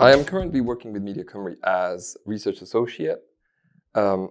I am currently working with Media Cymru as research associate. And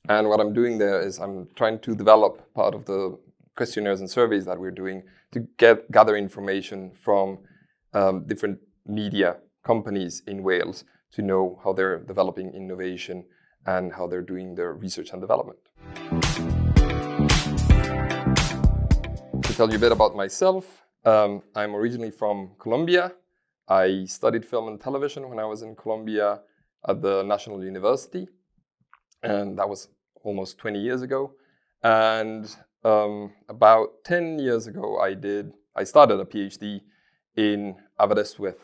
what I'm doing there is I'm trying to develop part of the questionnaires and surveys that we're doing to gather information from different media companies in Wales to know how they're developing innovation and how they're doing their research and development. To tell you a bit about myself, I'm originally from Colombia. I studied film and television when I was in Colombia at the National University, and that was almost 20 years ago. And about 10 years ago, I started a PhD in Aberystwyth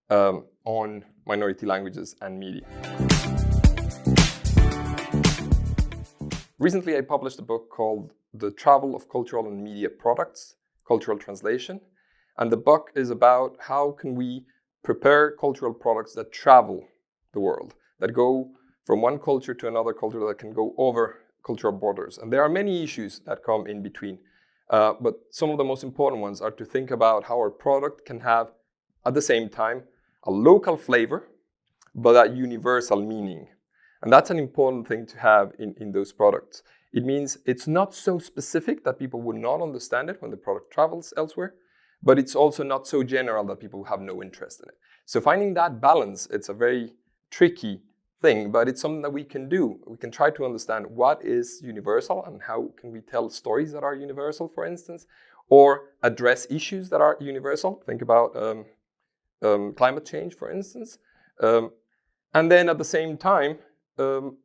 on minority languages and media. Recently, I published a book called The Travel of Cultural and Media Products, Cultural Translation. And the book is about how can we prepare cultural products that travel the world, that go from one culture to another culture, that can go over cultural borders. And there are many issues that come in between. But some of the most important ones are to think about how our product can have, at the same time, a local flavor, but a universal meaning. And that's an important thing to have in those products. It means it's not so specific that people would not understand it when the product travels elsewhere, but it's also not so general that people have no interest in it. So finding that balance, it's a very tricky thing, but it's something that we can do. We can try to understand what is universal and how can we tell stories that are universal, for instance, or address issues that are universal. Think about climate change, for instance. And then at the same time,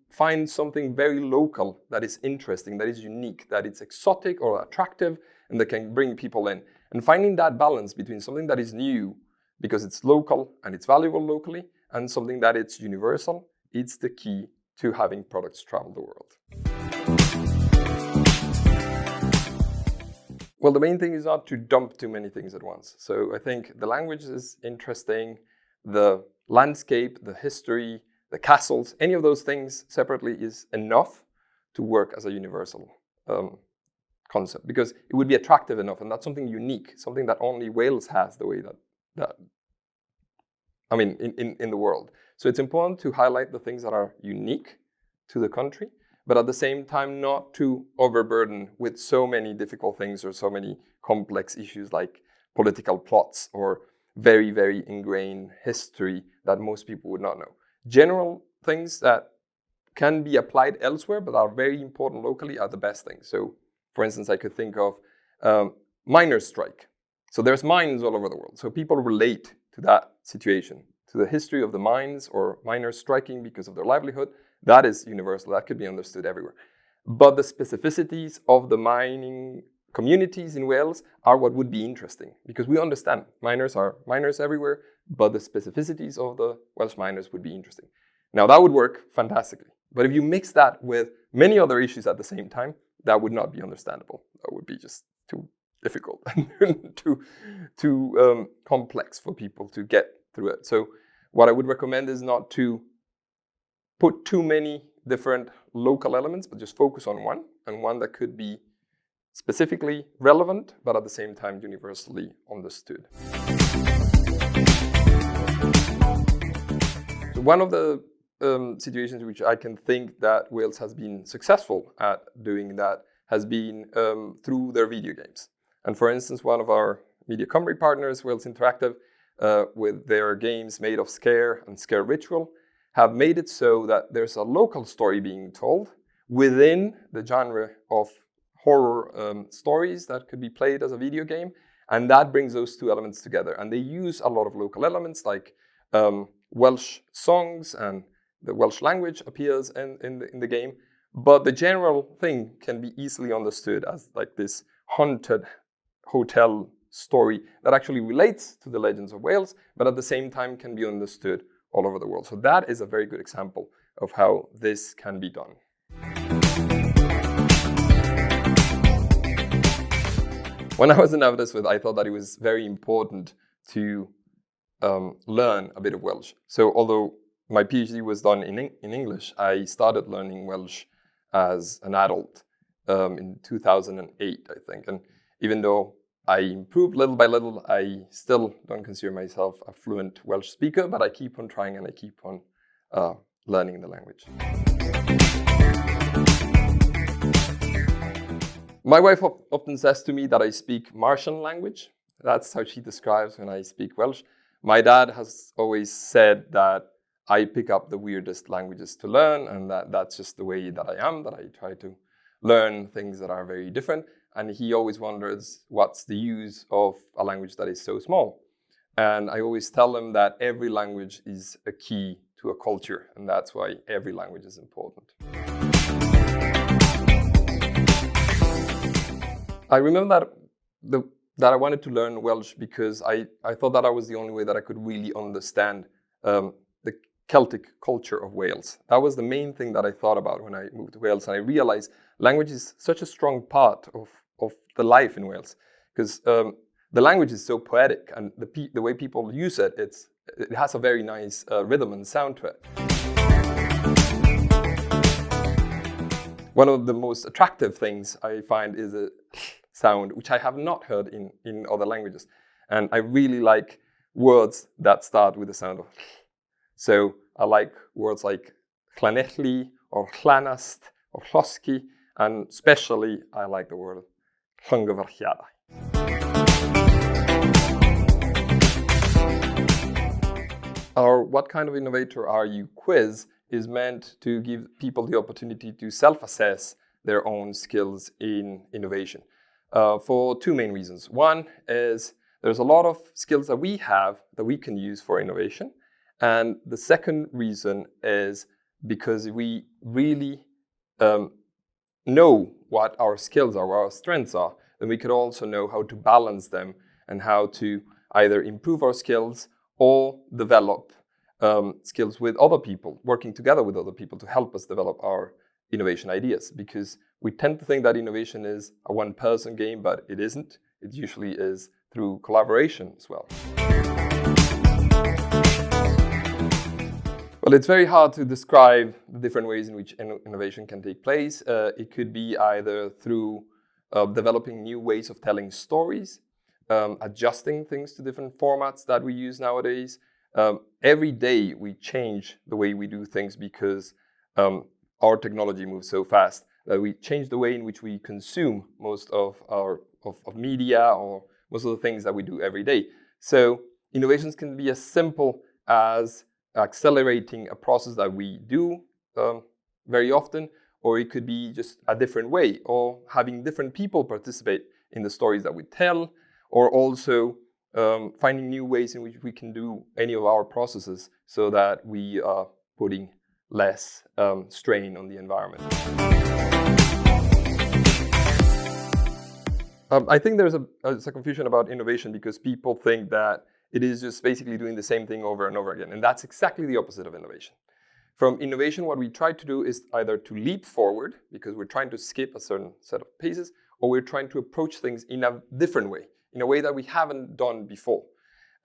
find something very local that is interesting, that is unique, that it's exotic or attractive, and that can bring people in. And finding that balance between something that is new, because it's local and it's valuable locally, and something that it's universal, it's the key to having products travel the world. Well, the main thing is not to dump too many things at once. So I think the language is interesting, the landscape, the history, the castles, any of those things separately is enough to work as a universal concept, because it would be attractive enough, and that's something unique, something that only Wales has the way that I mean, in the world. So it's important to highlight the things that are unique to the country, but at the same time not to overburden with so many difficult things or so many complex issues like political plots or very, very ingrained history that most people would not know. General things that can be applied elsewhere but are very important locally are the best things. So, for instance, I could think of miners' strike. So there's mines all over the world. So people relate to that situation, to the history of the mines or miners striking because of their livelihood. That is universal. That could be understood everywhere. But the specificities of the mining communities in Wales are what would be interesting, because we understand miners are miners everywhere, but the specificities of the Welsh miners would be interesting. Now, that would work fantastically. But if you mix that with many other issues at the same time, that would not be understandable. That would be just too difficult and too complex for people to get through it. So what I would recommend is not to put too many different local elements, but just focus on one, and one that could be specifically relevant, but at the same time universally understood. So one of the situations which I can think that Wales has been successful at doing that has been through their video games. And for instance, one of our Media Cymru partners, Wales Interactive, with their games Made of Scare and Scare Ritual, have made it so that there's a local story being told within the genre of horror stories that could be played as a video game. And that brings those two elements together. And they use a lot of local elements like Welsh songs, and the Welsh language appears in the game. But the general thing can be easily understood as like this haunted hotel story that actually relates to the legends of Wales, but at the same time can be understood all over the world. So that is a very good example of how this can be done. When I was in Aberystwyth, I thought that it was very important to learn a bit of Welsh. So although my PhD was done in English, I started learning Welsh as an adult in 2008, I think. And even though I improved little by little. I still don't consider myself a fluent Welsh speaker, but I keep on trying and I keep on learning the language. My wife often says to me that I speak Martian language. That's how she describes when I speak Welsh. My dad has always said that I pick up the weirdest languages to learn, and that's just the way that I am, that I try to learn things that are very different. And he always wonders what's the use of a language that is so small. And I always tell him that every language is a key to a culture, and that's why every language is important. I remember that I wanted to learn Welsh because I thought that was the only way that I could really understand the Celtic culture of Wales. That was the main thing that I thought about when I moved to Wales, and I realized language is such a strong part of the life in Wales, because the language is so poetic, and the way people use it, it has a very nice rhythm and sound to it. One of the most attractive things I find is a sound, which I have not heard in other languages. And I really like words that start with the sound of. So I like words like llanelli or llanast or llosgi, and especially I like the word llongyfarchiadau. Our What Kind of Innovator Are You quiz is meant to give people the opportunity to self-assess their own skills in innovation for two main reasons. One is there's a lot of skills that we have that we can use for innovation. And the second reason is because we really know what our skills are, what our strengths are, then we could also know how to balance them and how to either improve our skills or develop skills with other people, working together with other people to help us develop our innovation ideas. Because we tend to think that innovation is a one-person game, but it isn't. It usually is through collaboration as well. Well, it's very hard to describe the different ways in which innovation can take place. It could be either through developing new ways of telling stories, adjusting things to different formats that we use nowadays. Every day we change the way we do things because our technology moves so fast that we change the way in which we consume most of our media or most of the things that we do every day. So innovations can be as simple as accelerating a process that we do very often, or it could be just a different way, or having different people participate in the stories that we tell, or also finding new ways in which we can do any of our processes so that we are putting less strain on the environment. I think there's a confusion about innovation because people think that it is just basically doing the same thing over and over again. And that's exactly the opposite of innovation. From innovation, what we try to do is either to leap forward, because we're trying to skip a certain set of paces, or we're trying to approach things in a different way, in a way that we haven't done before.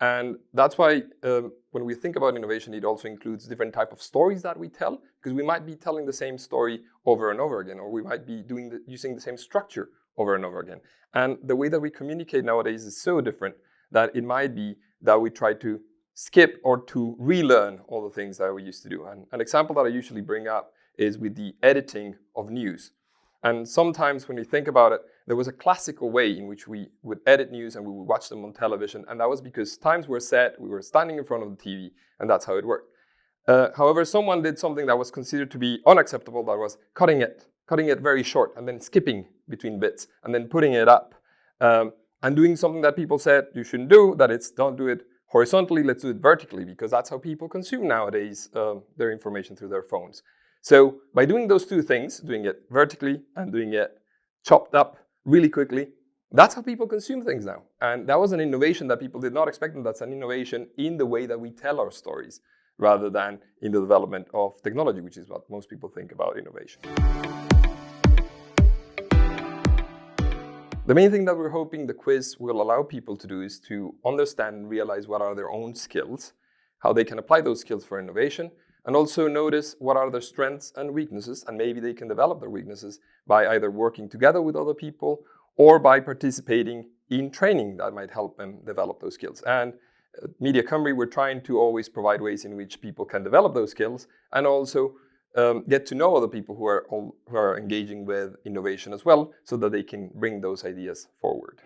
And that's why when we think about innovation, it also includes different types of stories that we tell, because we might be telling the same story over and over again, or we might be using the same structure over and over again. And the way that we communicate nowadays is so different that it might be that we try to skip or to relearn all the things that we used to do. And an example that I usually bring up is with the editing of news. And sometimes when you think about it, there was a classical way in which we would edit news and we would watch them on television. And that was because times were set, we were standing in front of the TV, and that's how it worked. However, someone did something that was considered to be unacceptable, that was cutting it very short and then skipping between bits and then putting it up. And doing something that people said you shouldn't do, that it's don't do it horizontally, let's do it vertically, because that's how people consume nowadays their information through their phones. So by doing those two things, doing it vertically and doing it chopped up really quickly, that's how people consume things now. And that was an innovation that people did not expect, and that's an innovation in the way that we tell our stories, rather than in the development of technology, which is what most people think about innovation. The main thing that we're hoping the quiz will allow people to do is to understand and realize what are their own skills, how they can apply those skills for innovation, and also notice what are their strengths and weaknesses, and maybe they can develop their weaknesses by either working together with other people or by participating in training that might help them develop those skills. And at Media Cymru, we're trying to always provide ways in which people can develop those skills and also get to know other people who are engaging with innovation as well, so that they can bring those ideas forward.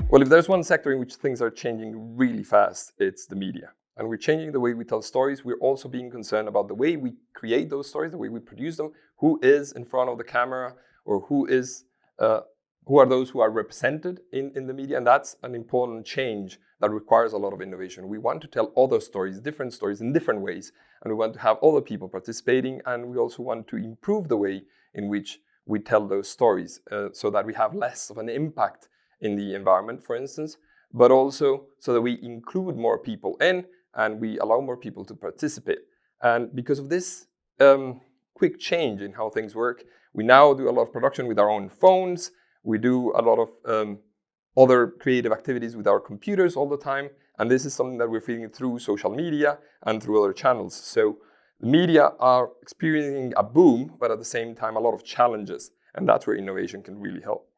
Well, if there's one sector in which things are changing really fast, it's the media. And we're changing the way we tell stories. We're also being concerned about the way we create those stories, the way we produce them, who is in front of the camera, or who are those who are represented in the media. And that's an important change that requires a lot of innovation. We want to tell other stories, different stories in different ways. And we want to have other people participating. And we also want to improve the way in which we tell those stories so that we have less of an impact in the environment, for instance, but also so that we include more people in and we allow more people to participate. And because of this quick change in how things work, we now do a lot of production with our own phones. We do a lot of other creative activities with our computers all the time. And this is something that we're feeding through social media and through other channels. So the media are experiencing a boom, but at the same time, a lot of challenges. And that's where innovation can really help.